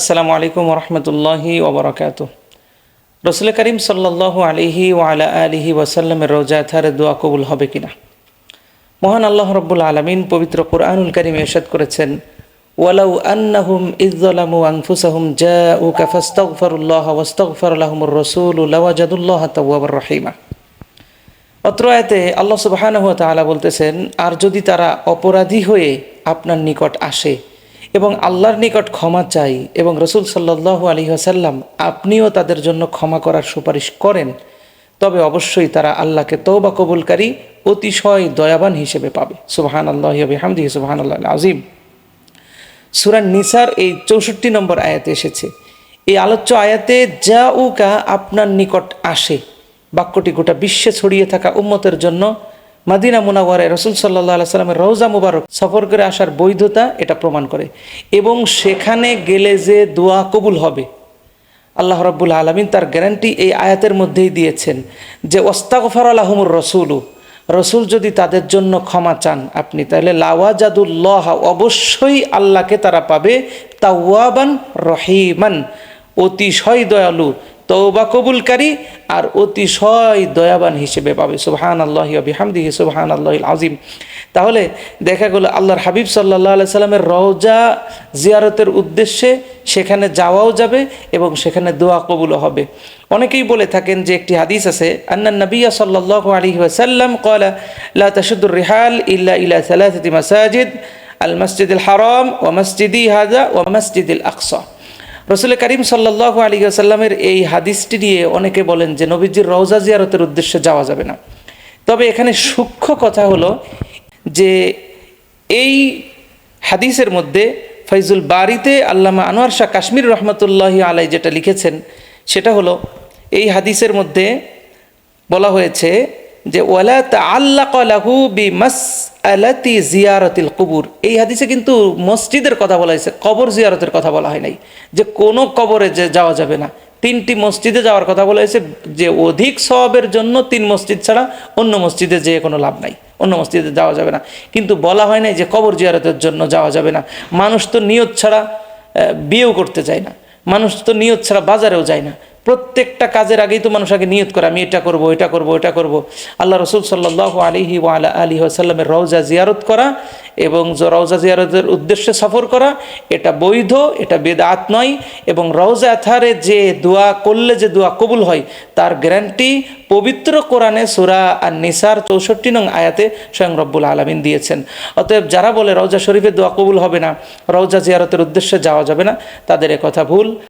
আসসালামু আলাইকুম ওরহমতুল্লাহি ওবরাকাতুহ। রসুল করিম সাল্লাল্লাহু আলাইহি ওয়ালা আলিহি ওয়াসাল্লামের রওজা আতহারে দোয়া কবুল হবে কিনা। মহান আল্লাহ রব্বুল আলমিন পবিত্র কুরআনুল কারীমে ইরশাদ করেছেন, ওয়ালাউ আন্নাহুম ইয যালামু আনফুসাহুম জাউকা ফাস্তাগফিরুল্লাহ ওয়াস্তাগফার লাহুমুর রাসূলু লাওয়াজাদুল্লাহ তাওয়াবার রহিমা। অত্র আয়াতে আল্লাহ সুবহানাহু ওয়া তাআলা বলতেছেন, আর যদি তারা অপরাধী হয়ে আপনার নিকট আসে এবং আল্লাহর নিকট ক্ষমা চাই এবং রসুল সাল্লাল্লাহু আলাইহি ওয়াসাল্লাম আপনিও তাদের জন্য ক্ষমা করার সুপারিশ করেন, তবে অবশ্যই তারা আল্লাহকে তওবা কবুলকারী অতিশয় দয়াবান হিসেবে পাবে। সুবহানাল্লাহি ওয়া বিহামদিহি সুবহানাল্লাহিল আযীম। সূরা নিসার এই ৬৪ নম্বর আয়াতে এসেছে। এই আলোচ্য আয়াতে জাউকা আপনার নিকট আসে বাক্যটি গোটা বিশ্বে ছড়িয়ে থাকা উম্মতের জন্য মাদিনা মুনাওয়ারায় রাসূল সাল্লাল্লাহু আলাইহি সাল্লামের রওজা মুবারক সফর করে আসার বৈধতা এটা প্রমাণ করে, এবং সেখানে গেলে যে দোয়া কবুল হবে আল্লাহ রাব্বুল আলামিন তার গ্যারান্টি এই আয়াতের মধ্যেই দিয়েছেন যে ওয়াস্তাগফার লাহুমুর রাসূলু, রসুল যদি তাদের জন্য ক্ষমা চান আপনি, তাহলে লাওয়াজাদুল্লাহ অবশ্যই আল্লাহকে তারা পাবে তাওয়াবান রহিমান, অতিশয় দয়ালু, তওবা কবুলকারী আর অতিশয় দয়াবান হিসেবে পাবে। সুবহানাল্লাহি ওয়া বিহামদিহি সুবহানাল্লাহিল আযীম। তাহলে দেখা গেল আল্লাহর হাবিব সাল্লাল্লাহু আলাইহি সাল্লামের রওজা জিয়ারতের উদ্দেশ্যে সেখানে যাওয়াও যাবে এবং সেখানে দোয়া কবুলও হবে। অনেকেই বলে থাকেন যে একটি হাদিস আছে, আন্নান নবিয়্য সাল্লাল্লাহু আলাইহি ওয়াসাল্লাম ক্বালা লা তাশুদ্দুর রিহাল ইল্লা ইলা সালাসাতি মাসাজিদ আল মসজিদুল হারাম ওয়া মসজিদি হাযা ওয়া মসজিদুল আকসা। রসুল করিম সাল্লাল্লাহু আলাইহি ওয়াসাল্লামের এই হাদিসটি নিয়ে অনেকে বলেন যে নবীজির রওজা জিয়ারতের উদ্দেশ্যে যাওয়া যাবে না। তবে এখানে সূক্ষ্ম কথা হলো যে এই হাদিসের মধ্যে ফয়জুল বারিতে আল্লামা আনোয়ার শাহ কাশ্মীর রহমতুল্লাহি আলাই যেটা লিখেছেন সেটা হলো, এই হাদিসের মধ্যে বলা হয়েছে যে ওয়ালা তাআল্লাকা লাহু বিমাসআলাতি জিয়ারাতিল কুবুর। এই হাদিসে কিন্তু মসজিদের কথা বলা হয়েছে, কবর জিয়ারতের কথা বলা হয় নাই, যে কোনো কবরে যে যাওয়া যাবে না। 3টি মসজিদে যাওয়ার কথা বলা হয়েছে, যে অধিক সওয়াবের জন্য 3 মসজিদ ছাড়া অন্য মসজিদে যেয়ে কোনো লাভ নাই, অন্য মসজিদে যাওয়া যাবে না। কিন্তু বলা হয় নাই যে কবর জিয়ারতের জন্য যাওয়া যাবে না। মানুষ তো নিয়ত ছাড়া বিয়েও করতে যায় না, মানুষ তো নিয়ত ছাড়া বাজারেও যায় না। প্রত্যেকটা কাজের আগেই তো মানুষ আগে নিয়ত করে আমি এটা করব, এটা করব, এটা করব। আল্লাহ রসুল সাল্লাল্লাহু আলাইহি ওয়ালা আলিহি ওয়াসাল্লামের রওজা জিয়ারত করা এবং রওজা জিয়ারতের উদ্দেশ্যে সফর করা এটা বৈধ, এটা বেদাত নয়। এবং রওজা আতহারে যে দোয়া করলে যে দোয়া কবুল হয় তার গ্যারান্টি পবিত্র কোরআনে সূরা আন-নিসার ৬৪ নং আয়াতে স্বয়ং রব্বুল আলামিন দিয়েছেন। অতএব যারা বলে রওজা শরীফে দোয়া কবুল হবে না, রওজা জিয়ারতের উদ্দেশ্যে যাওয়া যাবে না, তাদের এ কথা ভুল।